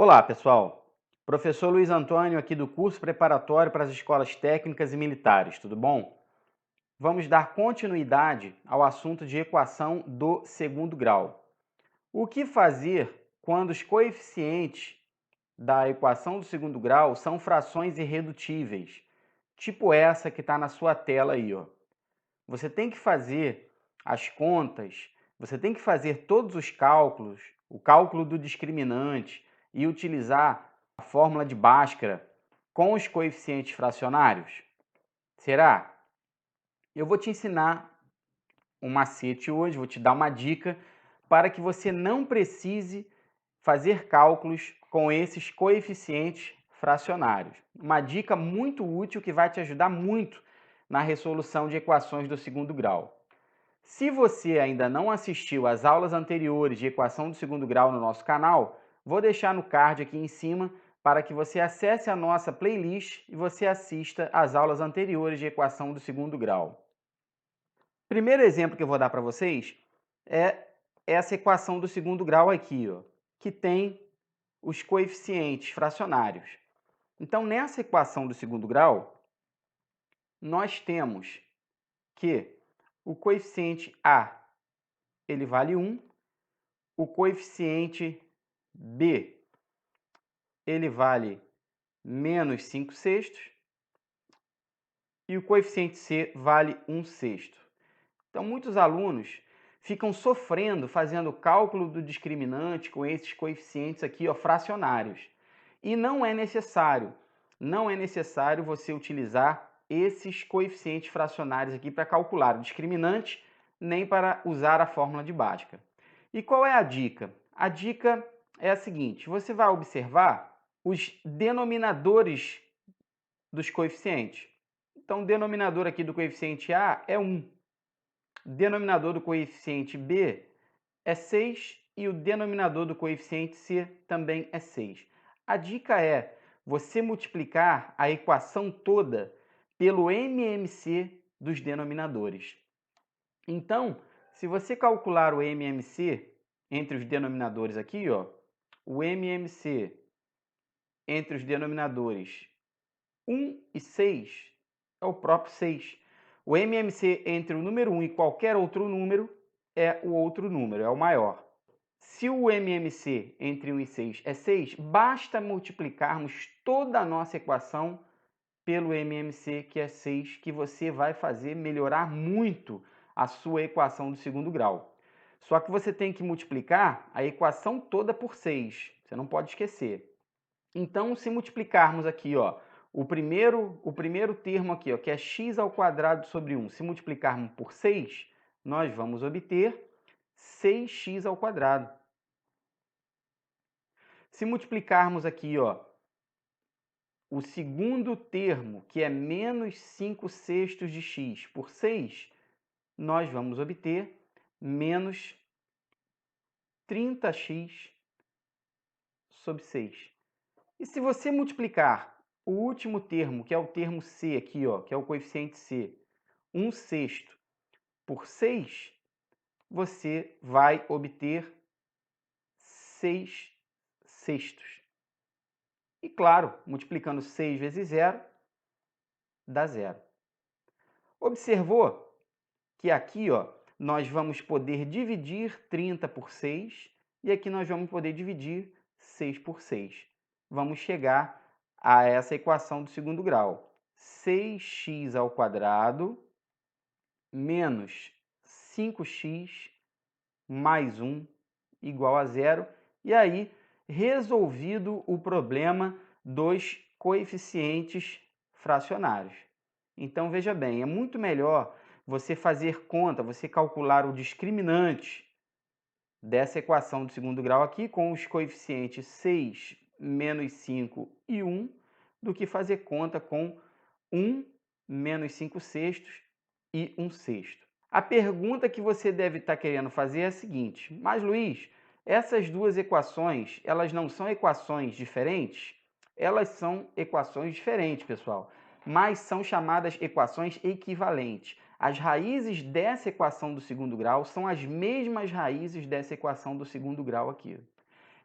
Olá, pessoal. Professor Luiz Antônio aqui do curso preparatório para as escolas técnicas e militares, tudo bom? Vamos dar continuidade ao assunto de equação do segundo grau. O que fazer quando os coeficientes da equação do segundo grau são frações irredutíveis? Tipo essa que está na sua tela aí, ó. Você tem que fazer as contas, você tem que fazer todos os cálculos, o cálculo do discriminante e utilizar a fórmula de Bhaskara com os coeficientes fracionários? Será? Eu vou te ensinar um macete hoje, vou te dar uma dica para que você não precise fazer cálculos com esses coeficientes fracionários. Uma dica muito útil que vai te ajudar muito na resolução de equações do segundo grau. Se você ainda não assistiu às aulas anteriores de equação do segundo grau no nosso canal, vou deixar no card aqui em cima para que você acesse a nossa playlist e você assista às aulas anteriores de equação do segundo grau. Primeiro exemplo que eu vou dar para vocês é essa equação do segundo grau aqui, ó, que tem os coeficientes fracionários. Então, nessa equação do segundo grau, nós temos que o coeficiente A ele vale 1, o coeficiente B ele vale menos 5 sextos e o coeficiente C vale 1 sexto. Então, muitos alunos ficam sofrendo fazendo o cálculo do discriminante com esses coeficientes aqui, ó, fracionários. E não é necessário você utilizar esses coeficientes fracionários aqui para calcular o discriminante, nem para usar a fórmula de Bhaskara. E qual é a dica? A dica é a seguinte: você vai observar os denominadores dos coeficientes. Então, o denominador aqui do coeficiente A é 1. O denominador do coeficiente B é 6 e o denominador do coeficiente C também é 6. A dica é você multiplicar a equação toda pelo MMC dos denominadores. Então, se você calcular o MMC entre os denominadores aqui, ó, o MMC entre os denominadores 1 e 6 é o próprio 6. O MMC entre o número 1 e qualquer outro número é o outro número, é o maior. Se o MMC entre 1 e 6 é 6, basta multiplicarmos toda a nossa equação pelo MMC, que é 6, que você vai fazer melhorar muito a sua equação do segundo grau. Só que você tem que multiplicar a equação toda por 6, você não pode esquecer. Então, se multiplicarmos aqui, ó, o primeiro termo aqui, ó, que é x ao quadrado sobre 1, se multiplicarmos por 6, nós vamos obter 6x ao quadrado. Se multiplicarmos aqui, ó, o segundo termo, que é menos 5 sextos de x por 6, nós vamos obter menos 30x sobre 6. E se você multiplicar o último termo, que é o termo C aqui, ó, que é o coeficiente C, 1 sexto por 6, você vai obter 6 sextos. E claro, multiplicando 6 vezes 0, dá 0. Observou que aqui, ó, nós vamos poder dividir 30 por 6 e aqui nós vamos poder dividir 6 por 6. Vamos chegar a essa equação do segundo grau. 6x ao quadrado menos 5x mais 1 igual a 0. E aí, resolvido o problema dos coeficientes fracionários. Então, veja bem, é muito melhor você fazer conta, você calcular o discriminante dessa equação do segundo grau aqui com os coeficientes 6, menos 5 e 1, do que fazer conta com 1, menos 5 sextos e 1 sexto. A pergunta que você deve estar querendo fazer é a seguinte: mas Luiz, essas duas equações, elas não são equações diferentes? Elas são equações diferentes, pessoal, mas são chamadas equações equivalentes. As raízes dessa equação do segundo grau são as mesmas raízes dessa equação do segundo grau aqui.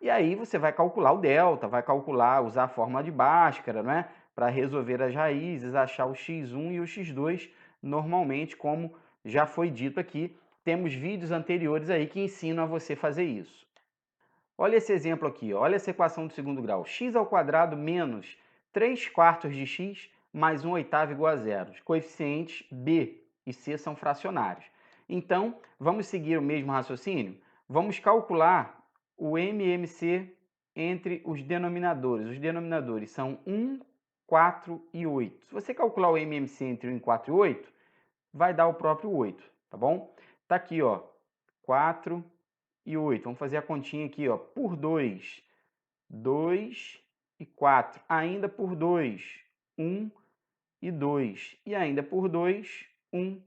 E aí você vai calcular o delta, vai calcular, usar a fórmula de Bhaskara, né, para resolver as raízes, achar o x1 e o x2, normalmente, como já foi dito aqui, temos vídeos anteriores aí que ensinam a você fazer isso. Olha esse exemplo aqui, olha essa equação do segundo grau. X ao quadrado menos 3/4 de x mais 1/8 igual a zero. Os coeficientes b e c são fracionários. Então, vamos seguir o mesmo raciocínio? Vamos calcular o MMC entre os denominadores. Os denominadores são 1, 4 e 8. Se você calcular o MMC entre 1, 4 e 8, vai dar o próprio 8, tá bom? Tá aqui, ó, 4 e 8. Vamos fazer a continha aqui, ó, por 2, 2 e 4. Ainda por 2, 1 e 2. E ainda por 2, 1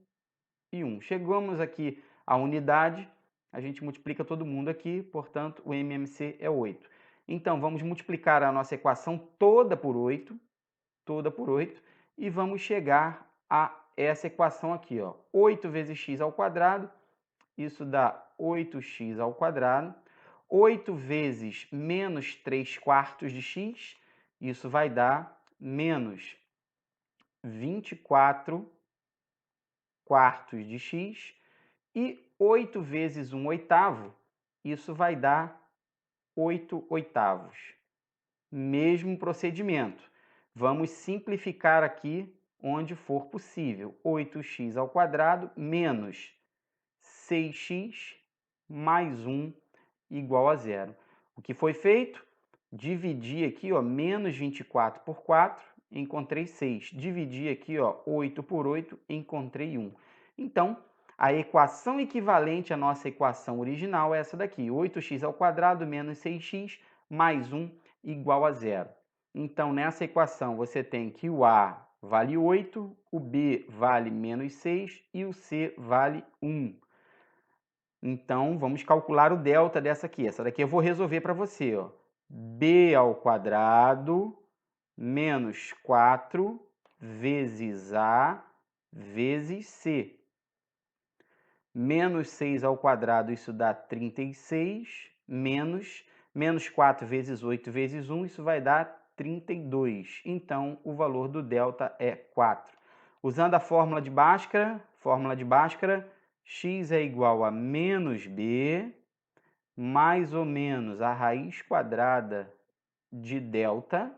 e 1. Chegamos aqui à unidade, a gente multiplica todo mundo aqui, portanto, o MMC é 8. Então, vamos multiplicar a nossa equação toda por 8, e vamos chegar a essa equação aqui, ó. 8 vezes x ao quadrado, isso dá 8x ao quadrado. 8 vezes menos 3/4 de x, isso vai dar menos 24 quartos de x. E 8 vezes 1/8, isso vai dar 8/8. Mesmo procedimento. Vamos simplificar aqui onde for possível. 8x ao quadrado menos 6x mais 1 igual a zero. O que foi feito? Dividi aqui, ó, menos 24 por 4, encontrei 6. Dividi aqui, ó, 8 por 8, encontrei 1. Então, a equação equivalente à nossa equação original é essa daqui, 8x ao quadrado menos 6x mais 1 igual a zero. Então, nessa equação, você tem que o A vale 8, o B vale menos 6 e o C vale 1. Então, vamos calcular o delta dessa aqui. Essa daqui eu vou resolver para você, ó. B ao quadrado menos 4 vezes A vezes C. Menos 6 ao quadrado, isso dá 36, menos 4 vezes 8 vezes 1, isso vai dar 32. Então, o valor do delta é 4. Usando a fórmula de Bhaskara, x é igual a menos b, mais ou menos a raiz quadrada de delta,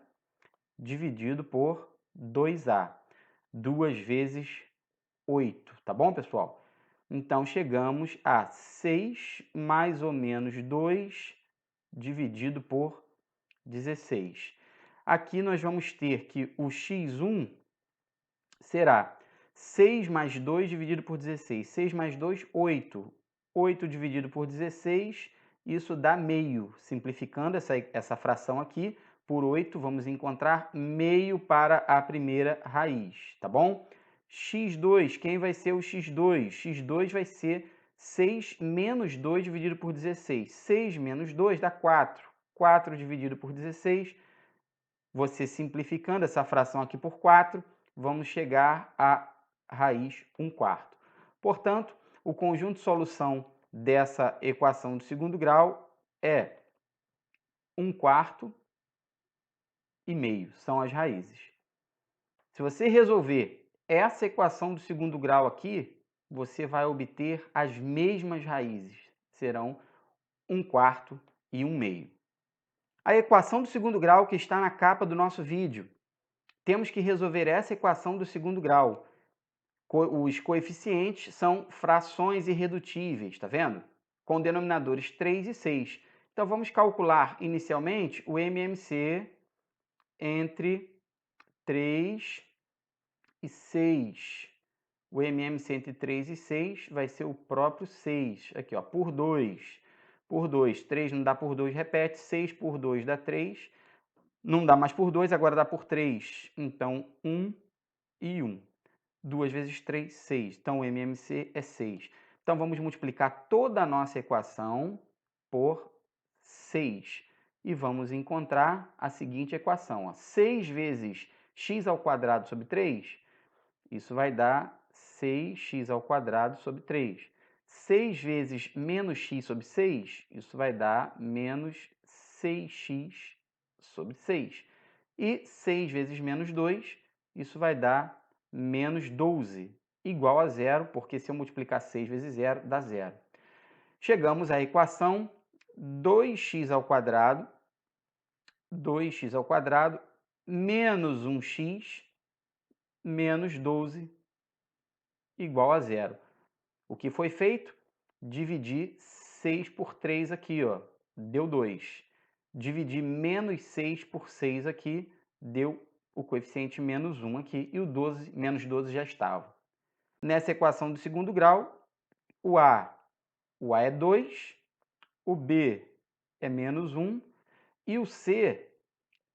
dividido por 2a. 2 vezes 8, tá bom, pessoal? Então, chegamos a 6 mais ou menos 2 dividido por 16. Aqui nós vamos ter que o x1 será 6 mais 2 dividido por 16. 6 mais 2, 8. 8 dividido por 16, isso dá meio. Simplificando essa fração aqui, por 8, vamos encontrar meio para a primeira raiz, tá bom? x2, quem vai ser o x2? x2 vai ser 6 menos 2 dividido por 16. 6 menos 2 dá 4. 4 dividido por 16, você simplificando essa fração aqui por 4, vamos chegar a raiz 1/4. Portanto, o conjunto de solução dessa equação do segundo grau é 1/4 e meio, são as raízes. Se você resolver essa equação do segundo grau aqui, você vai obter as mesmas raízes, serão 1/4 e 1/2. A equação do segundo grau que está na capa do nosso vídeo. Temos que resolver essa equação do segundo grau. Os coeficientes são frações irredutíveis, tá vendo? Com denominadores 3 e 6. Então, vamos calcular inicialmente o MMC entre 3 e 6. O MMC entre 3 e 6 vai ser o próprio 6. Aqui, ó, por 2. Por 2, 3 não dá por 2, repete. 6 por 2 dá 3. Não dá mais por 2, agora dá por 3. Então, 1 e 1. 2 vezes 3, 6. Então, o MMC é 6. Então, vamos multiplicar toda a nossa equação por 6. E vamos encontrar a seguinte equação. Ó. 6 vezes x ao quadrado sobre 3, isso vai dar 6x ao quadrado sobre 3. 6 vezes menos x sobre 6, isso vai dar menos 6x sobre 6. E 6 vezes menos 2, isso vai dar menos 12, igual a zero, porque se eu multiplicar 6 vezes 0, dá zero. Chegamos à equação 2x ao quadrado menos 1x menos 12 igual a zero. O que foi feito? Dividir 6 por 3 aqui, ó, deu 2. Dividir menos 6 por 6 aqui, deu o coeficiente menos 1 aqui, e o menos 12 já estava. Nessa equação do segundo grau, o A é 2, o B é menos 1 e o C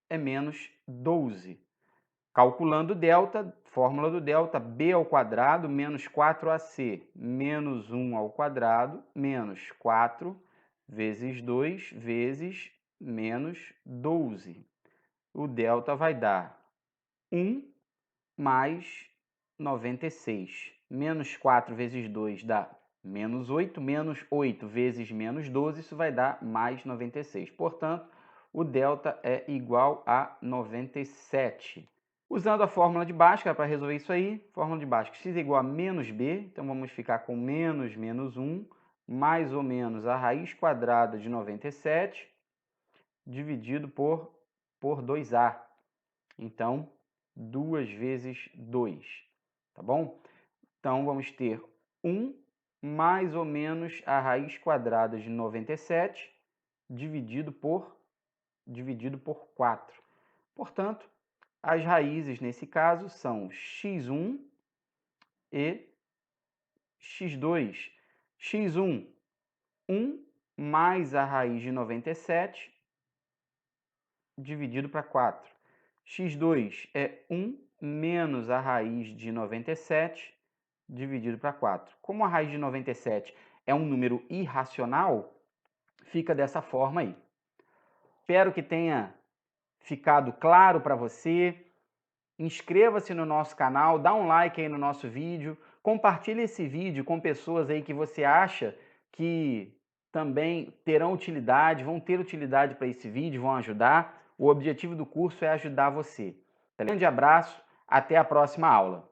é menos 12. Calculando delta, fórmula do delta, b ao quadrado menos 4ac menos 1 ao quadrado menos 4 vezes 2 vezes menos 12. O delta vai dar 1 mais 96. Menos 4 vezes 2 dá menos 8. Menos 8 vezes menos 12, isso vai dar mais 96. Portanto, o delta é igual a 97. Usando a fórmula de Bhaskara para resolver isso aí, fórmula de Bhaskara, x é igual a menos b, então vamos ficar com menos 1, mais ou menos a raiz quadrada de 97, dividido por 2a. Então, 2 vezes 2, tá bom? Então, vamos ter 1 mais ou menos a raiz quadrada de 97, dividido por 4. Portanto, as raízes, nesse caso, são x1 e x2. x1, 1 mais a raiz de 97, dividido para 4. x2 é 1 menos a raiz de 97, dividido para 4. Como a raiz de 97 é um número irracional, fica dessa forma aí. Espero que tenha ficado claro para você. Inscreva-se no nosso canal, dá um like aí no nosso vídeo, compartilhe esse vídeo com pessoas aí que você acha que também terão utilidade, vão ter utilidade para esse vídeo, vão ajudar. O objetivo do curso é ajudar você. Um grande abraço, até a próxima aula.